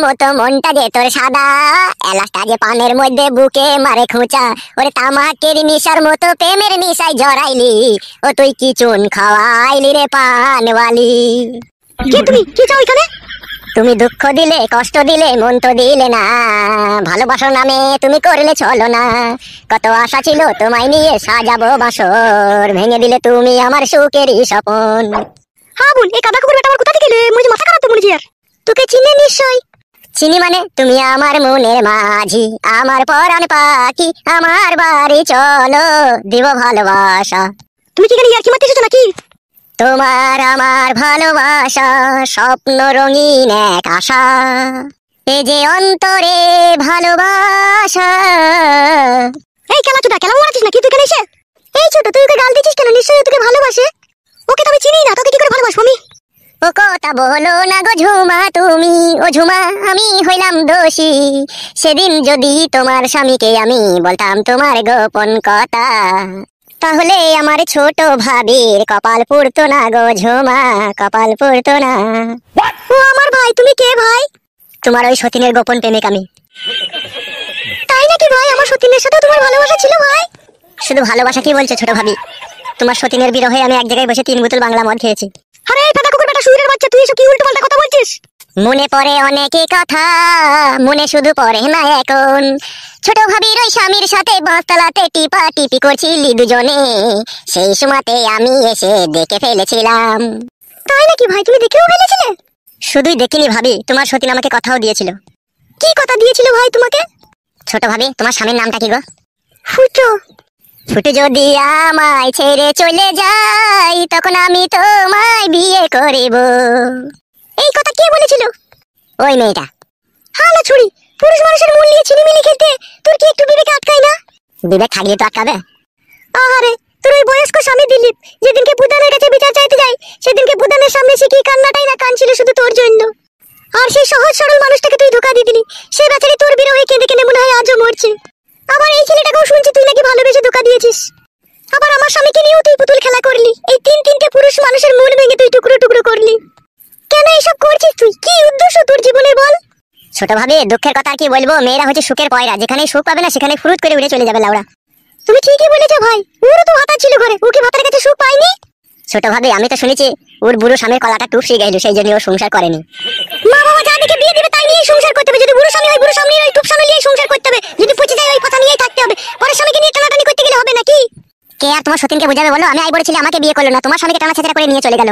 মতো মনটা যে তোর সাদা, এলাচটা যে পানের মধ্যে বুকে মারে খোঁচা, ওরে তামাকের নিশার মতো প্রেমের নিশায় জড়াইলি, ও তুই কি চুন খাওয়াইলি রে পানওয়ালি। কে তুমি? কি চাও এখানে? তুমি দুঃখ দিলে কষ্ট দিলে মন তো দিলে না, ভালোবাসার নামে তুমি করলে চলো না। কত আশা ছিল তোমায় নিয়ে সাজাবো বাসর, ভেঙে দিলে তুমি আমার সুখেরই স্বপন। হ্যাঁ বল, এই কাদা কুকুর বেটা আমার কোথা থেকে এলে? মনে হচ্ছে মাথা খারাপ তো মনে হচ্ছে। আর তোকে চিনে নিশ্চয়? চিনি মানে তুমি আমার মনের মাঝি, আমার পরাণ পাখি, আমার বাড়ি চলো দিব ভালোবাসা। তুমি কি এখানে ইয়ার্কি মারতে এসেছো নাকি? তোমার আমার ভালোবাসা স্বপ্ন রঙিন এক আশা, এ যে অন্তরে ভালোবাসা। এই খেলা চোদা, খেলা মারাছিস নাকি তুই এখানে এসে? এই ছোট, তুই ওকে গাল দিছিস কেন? নিশ্চয়ই তোকে ভালোবাসে। ওকে তো আমি চিনি না, তোকে কি করে ভালোবাসবো আমি? ও কথা বলো না গো ঝুমা তুমি, ও ঝুমা আমি হইলাম দোষী। সেদিন যদি তোমার স্বামীকে আমি বলতাম তোমার গোপন কথা, তাহলে আমার ছোট ভাবির কপাল পুড়তো না গো ঝুমা, কপাল পুড়তো না। ও আমার ভাই, তুমি কে ভাই? তোমার ওই সতীনের গোপন প্রেমিক আমি। তাই নাকি ভাই? আমার সতীনের সাথে তোমার ভালোবাসা ছিল ভাই? শুধু ভালোবাসা কি বলছো ছোট ভাবি, তোমার সতীনের বিরহে আমি এক জায়গায় বসে 3 বোতল বাংলা মদ খেয়েছি। আরে এই কাদা কুকুর বেটা শুয়োরের বাচ্চা, তুই এসব কি উল্টোপাল্টা কথা বলছিস? মনে পড়ে অনেকে কথা, মনে শুধু পড়ে না এখন। ছোট ভাবির ওই স্বামীর সাথে বাঁশতলাতে টিপা টিপি করছিলি দুজনে, সেই সময়তে আমি এসে দেখে ফেলেছিলাম। তাই নাকি ভাই? তুমি দেখেও ফেলেছিলে? শুধুই দেখিনি ভাবি, তোমার সতীন আমাকে কথাও দিয়েছিল। কি কথা দিয়েছিল ভাই তোমাকে? ছোট ভাবি, তোমার স্বামীর নামটা কি গো? ফুটো। ফুটু যদি আমায় ছেড়ে চলে যাই, তখন আমি তোমায় বিয়ে করিব। এই কথা কে বলেছিল? ওই মেয়েটা। হালা ছুরি, পুরুষ মানুষের মন নিয়ে ছিনিমিনি খেলতে তোর কি একটু বিবেকে আটকায় না? বিবেক থাকলে তো আটকাবে। আহারে, তোর ওই বয়স্ক স্বামী দিলীপ যেদিনকে বুদানের কাছে বিচার চাইতে যায়, সেদিনকে বুদানের সামনে সে কি কান্নাটাই না কাঁদছিল শুধু তোর জন্য। আর সেই সহজ সরল মানুষটাকে তুই ধোকা দিয়ে দিলি, সে বেচারি তোর বিরহে কেঁদে কেঁদে মনে হয় আজও মরছে। আবার এই ছেলেটাকেও শুনছি তুই নাকি ভালোবেসে ধোকা দিয়েছিস। আবার আমার স্বামীকে নিয়েও তুই পুতুল খেলা করলি, এই 3-3টে পুরুষ মানুষের মন ভেঙে তুই টুকরো টুকরো করলি। কেন এইসব করছিস তুই? কি উদ্দেশ্য তোর জীবনের বল? ছোট ভাবি, দুঃখের কথা আর কি বলবো, মেয়েরা হচ্ছে সুখের পয়রা, যেখানে সুখ পাবে না সেখানে ফুরুত করে উড়ে চলে যাবে লাউড়া। তুমি ঠিকই বলেছো ভাই, ওরও তো ভাতা ছিল ঘরে, ও কি ভাতার কাছে সুখ পায়নি? ছোট ভাবি, আমি তো শুনেছি ওর বুড়ো স্বামীর কলাটা টুপসে গেল, সেই জন্য ও সংসার করেনি। মা বাবা যা দেখে বিয়ে দিবে তাই নিয়ে সংসার করতে হবে। যদি বুড়ো স্বামী হয়, বুড়ো স্বামী ওই টুপ স্বামী নিয়ে সংসার করতে হবে। যদি পচে যায় ওই কথা নিয়েই থাকতে হবে। পরের স্বামীকে নিয়ে টানাটানি করতে গেলে হবে নাকি? কে আর তোমার সতীনকে বোঝাবে বলো? আমি আই বলেছিলি আমাকে বিয়ে করলো না, তোমার স্বামীকে টানা ছেঁচড়া করে নিয়ে চলে গেল।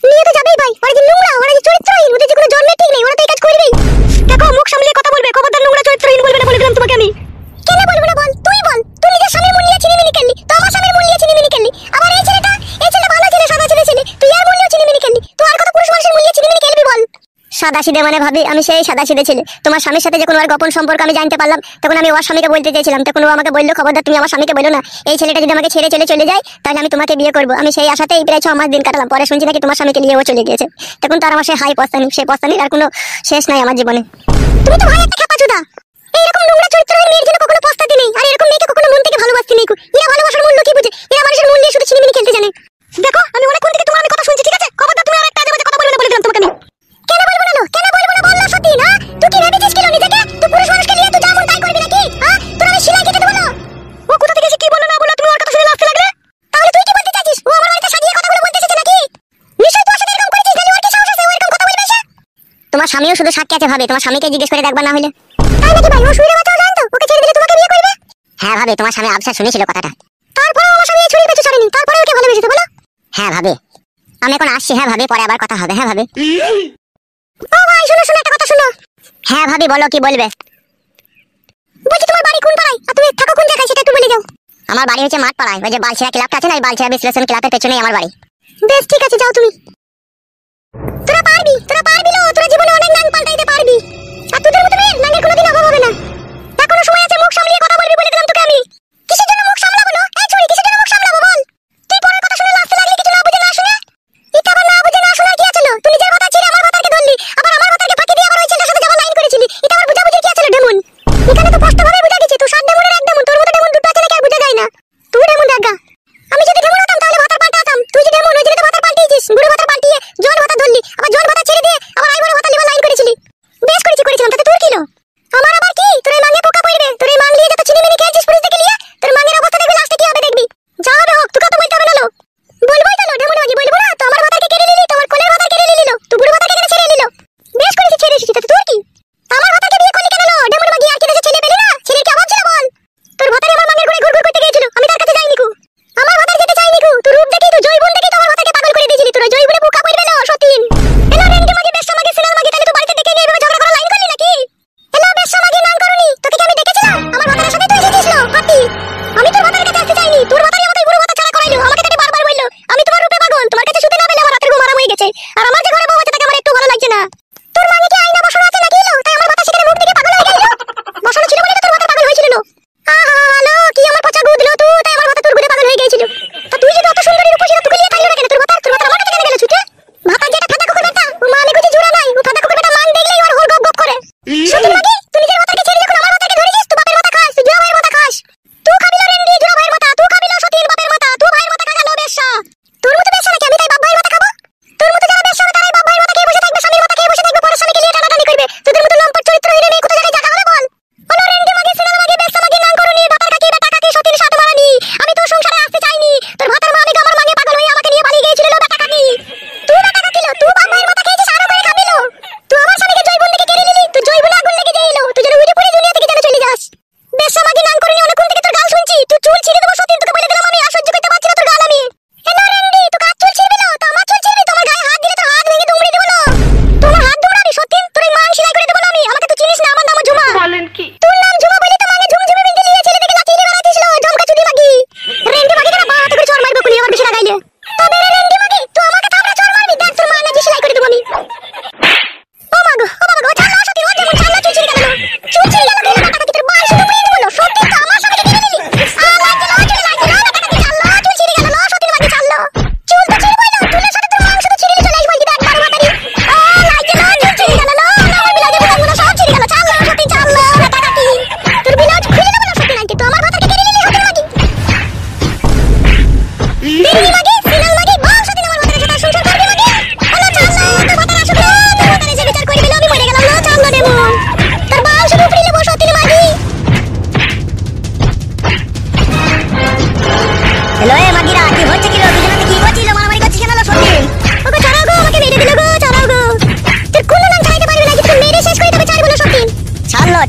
নিয়ে তো যাবেই ভাই, ওরা যে নোংরা, ওরা যে চরিত্রহীন, ওদের যে কোনো জন্মের ঠিক নেই, ওরা তো এই কাজ করবেই। দেখো, মুখ সামলিয়ে কথা বলবে, খবরদার নোংরা চরিত্রহীন বলবে না বলে দিলাম তোমাকে আমি। কেন বলবো না বল? তুই বল, তুই নিজের স্বামীর মন নিয়ে ছিনিমিনি খেললি, তো আমার স্বামীর মন নিয়ে ছিনিমিনি খেললি। আবার এই ছেলে ভালো ছেলে, সাদা ছেলে, তুই আর মন নিয়ে ছিনিমিনি খেললি। তুই আর কত পুরুষ মানুষের মন নিয়ে ছিনিমিনি খেলবি বল? সাদা সিধে মানে ভাবি, আমি সেই সাদা সিধে ছেলে। তোমার স্বামীর সাথে যখন ওর গোপন সম্পর্ক আমি জানতে পারলাম, তখন আমি ওর স্বামীকে বলতে চেয়েছিলাম, তখন ও আমাকে বললো খবরদার তুমি আমার স্বামীকে বলো না, এই ছেলেটা যদি আমাকে ছেড়ে চলে যায় তাহলে আমি তোমাকে বিয়ে করবো। আমি সেই আশাতেই প্রায় 6 মাস দিন কাটালাম। পরে শুনছি নাকি তোমার স্বামীকে নিয়ে ও চলে গিয়েছে। তখন তো আর আমার সেই হাই পস্তানি, সেই পস্তানির আর কোনো শেষ নাই আমার জীবনে। তুমি তো ভাই একটা খেপাচোদা। এইরকম নোংরা চরিত্রহীন মেয়ের জন্য কখনো পস্তাতে নেই, আর এরকম মেয়েকে কখনো মন থেকে ভালোবাসতে নেই। এরা ভালোবাসার মূল্য কি বুঝে? এরা মানুষের মন নিয়ে শুধু ছিনিমিনি খেলতে জানে। দেখো, আমি অনেকক্ষণ থেকে তোমার কথা শুনছি, ঠিক আছে? খবরদার তুমি আর একটা আজে বাজে কথা বলবে না বলে দিলাম তোমাকে আমি। কেন বলবো না? কেন বলবো না বল না সত্যি না? তুই কি ভেবেছিস কিলো নিজেকে? তুই পুরুষ মানুষকে নিয়ে তুই যা মন তাই করবি নাকি? হ্যাঁ, তোর আমি সেলাই কেটে দেবো না। ও কোথা থেকে এসে কি বললো না বললো তুমি ওর কথা শুনে লাফতে লাগলে? তাহলে তুই কি বলতে চাইছিস? ও আমার বাড়িতে সাজিয়ে কথাগুলো বলতে এসেছে নাকি? নিশ্চয়ই তোর সাথে এরকম করেছিস, নাকি ওর কি সাহস আছে ও এরকম কথা বলবে এসে? তোমার স্বামীও শুধু সাক্ষী আছে ভাবে, তোমার স্বামীকে জিজ্ঞেস করে দেখবা না হলে। তাই নাকি ভাই? ও শুয়ে বাচ্চাও জানতো ওকে ছেড়ে দিলে তোমাকে বিয়ে করবে? হ্যাঁ ভাবে, তোমার স্বামী আবসা শুনেছিল কথাটা। তারপরে আমার স্বামী ছুরি পেছু ছাড়েনি, তারপরে ওকে ভালোবেসেছে বলো? হ্যাঁ ভাবে, আমি এখন আসছি। হ্যাঁ ভাবে, পরে আবার কথা হবে। হ্যাঁ ভাবে। ও ভাই শোনো একটা কথা শোনো। হ্যাঁ ভাবি, বলো কি বলবে? বলছি তোমার বাড়ি কোন পাড়ায়, আর তুমি থাকো কোন জায়গায় সেটা একটু বলে যাও। আমার বাড়ি হচ্ছে মাঠ পাড়ায়, ওই যে বালছেড়া ক্লাবটা আছে না, এই বালছেড়া বিশ্লেষণ ক্লাবের পেছনেই আমার বাড়ি। বেশ ঠিক আছে, যাও তুমি। তোরা পারবি তোরা জীবনে অনেক নাম পাল্টাইতে পারবি। আর তোদের মতো মেয়ের নামের কোনোদিন অভাব হবে না। এখনো সময় আছে, মুখ সামলিয়ে কথা বলবি বলে দিলাম তোকে আমি। কিসের জন্য মুখ সামলাবো না? এই ছুরি, কিসের জন্য মুখ সামলাবো বল? তুই পরের কথা শুনে লাফতে লাগলি, কিছু না বুঝে না শুনে। এটা আবার না বুঝে না শোনার কি আছে? তুই নিজের কথা ছেড়ে আমার কথাকে ধরলি, আবার আমার কথাকে ফাঁকি দিয়ে আবার ওই ছেলেটার সাথে যাওয়ার লাইন করেছিলি। এটা আবার বুঝাবুঝির কি আছে ডেমন? এখানে তো স্পষ্ট ভাবে বুঝা গেছে তুই 7 ডেমনের এক ডেমন। তোর মতো ডেমন দুটো আছে নাকি আর বুঝা যায় না? তুই ডেমন দেখা। আমি যদি ডেমন হতাম তাহলে ভাতার পাল্টাতাম। তুই যে ডেমন, ওই জন্য তো ভাতার পাল্টিয়েছিস। গুরু ভাতার পাল্টিয়ে জন ভাতা ধরলি, আবার জন ভাতা ছেড়ে দিয়ে আবার আই বড় ভাতা লিবার লাইন করেছিলি।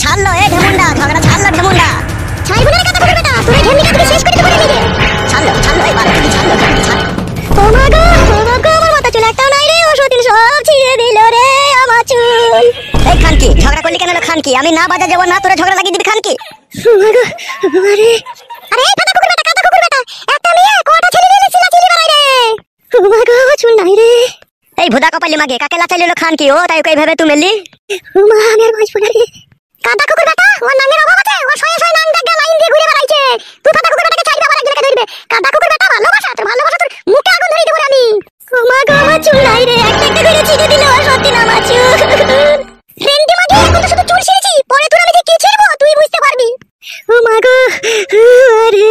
ছাড়লো এই ঢেমুন্ডা, ঝগড়া ছাড়লো ঢেমুন্ডা। ছাইবো না রে কাটা কুকুর বেটা, তোর এই ঢেমনিটা থেকে শেষ করে দেবো রে নিজে। ছাড়লো ছাড়লো এবার তুমি ছাড়লো ঢেমুন্ডি ছাড়। ও মা গো, আমার মাথা চুল একটাও নাই রে, ও সতীন সব ছিঁড়ে দিল রে আমার চুল। এই খানকি ঝগড়া করলি কেন রে খানকি? আমি না বাজা যাবো না, তোরা ঝগড়া লাগিয়ে দিবি খানকি। ও মা গো, আরে আরে এই কাটা কুকুর বেটা, কাটা কুকুর বেটা, একটা মেয়ে কটা ছেলে নিয়ে চিল্লাচিল্লি বাড়াই রে। ও মা গো, চুল নাই রে। এই ভুদা কপালি মাগে কাকে লাচাইলো খানকি? ও তাই ওকে ভেবে তুমি মেলি। ও মা, আমি আর বাঁচবো না রে। কাটা কুকুর বেটা, ওর নাঙ্গের অভাব আছে, ও শয়ে শয়ে নাং ডাক লাইন দিয়ে ঘুরে বেড়াইছে। তুই কাটা কুকুর বেটাকে চাইবে আবার একজনকে ধরবে। কাটা কুকুর বেটা, ভালোবাসা তোর মুখে আগুন ধরিয়ে দেবো রে আমি। ও মা গো, আমার চুল নাই রে, একটা একটা করে ছিঁড়ে দিল সত্যি না আমার চুল। রেন্ডি মাগে, এখন তো শুধু চুল ছিঁড়েছি, পরে তোর আমি যে কি ছিঁড়বো তুই বুঝতে পারবি। ও মা গো, আরে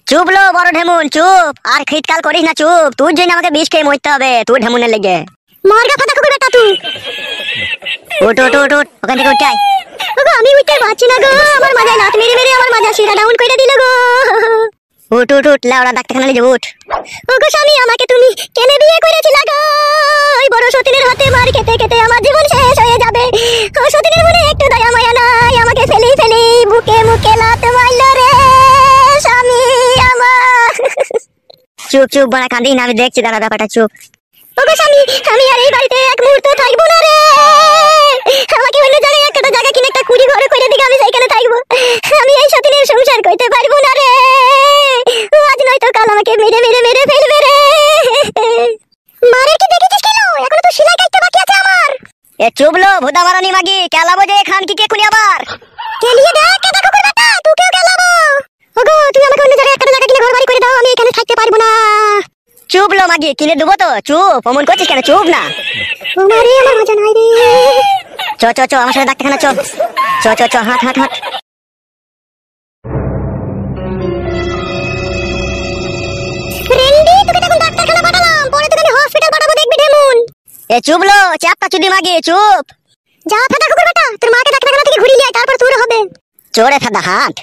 চুপ লো বড় ঢেমুন চুপ, আর খিটকাল করিস না চুপ। তুই জন্য আমাকে বিষ খেয়ে মরতে হবে, তুই ঢেমুনের লেগে। মরগা ফাটা কুকুর বেটা তুই। উঠ উঠ উঠ উঠ, ওখান থেকে উঠে আয়। ওগো আমি উঠতে পারছি না গো, আমার মাজায় লাত মেরে মেরে আমার মাজা শিরা ডাউন করে দিল গো। উঠ উঠ উঠ, লাউড়া ডাক্তারখানা নিয়ে যাবো উঠ। ওগো স্বামী, আমাকে তুমি কেন বিয়ে করেছিলা গো? ওই বড় সতীনের হাতে মার খেতে খেতে আমার জীবন শেষ হয়ে যাবে। ও সতীনের মনে একটু দয়া মায়া নাই, আমাকে ফেলি ফেলি বুকে মুখে লাত মারল রে স্বামী আমার। চুপ চুপ বড়া কান্দিস না, আমি দেখছি দাঁড়া ব্যাপারটা চুপ। ওগো স্বামী, আমি আর এই বাড়িতে এক মুহূর্ত থাকবো না রে। আমাকে অন্য জায়গায় একটা জায়গা কিনে একটা কুড়ি ঘরে করে দিকে আমি সেইখানে থাকবো। আমি এই সতীনের সংসার করতে পারবো না রে। আজ নয়তো কাল আমাকে মেরে মেরে মেরে ফেলবে রে। মারে কি দেখেছিস কেন? এখনো তো সেলাই কাটতে বাকি আছে আমার। এ চুপ লো ভুদা মারানি মাগি, কেলাবো যে খানকি কে খুনি আবার। কেলিয়ে দেখ কাটা কুকুর বেটা, তোকেও কেলাবো। ওগো তুমি আমাকে অন্য জায়গায় একটা জায়গা কিনে ঘর বাড়ি করে দাও, আমি এখানে থাকতে পারবো না। চুপ লো মাগি, কিনে দেবো তো, চুপ অমন করছিস কেন? চুপ না। ও মারে, আমার মজা নাই রে। চ চ চ আমার সাথে ডাক্তারখানা চ। চ চ চ, হাঁট হাঁট হাঁট। রেন্ডি, তোকে তখন ডাক্তারখানা পাঠালাম, পরে তোকে আমি হসপিটাল পাঠাবো, দেখবি ঢেমুন। এ চুপ লো চাপটা চুদি মাগি চুপ। যা ফাটা কুকুর বেটা, তোর মাকে ডাক্তারখানা থেকে ঘুরিয়ে নিয়ে আয়, তারপর তোর হবে। চোরে ফেদা হাঁট।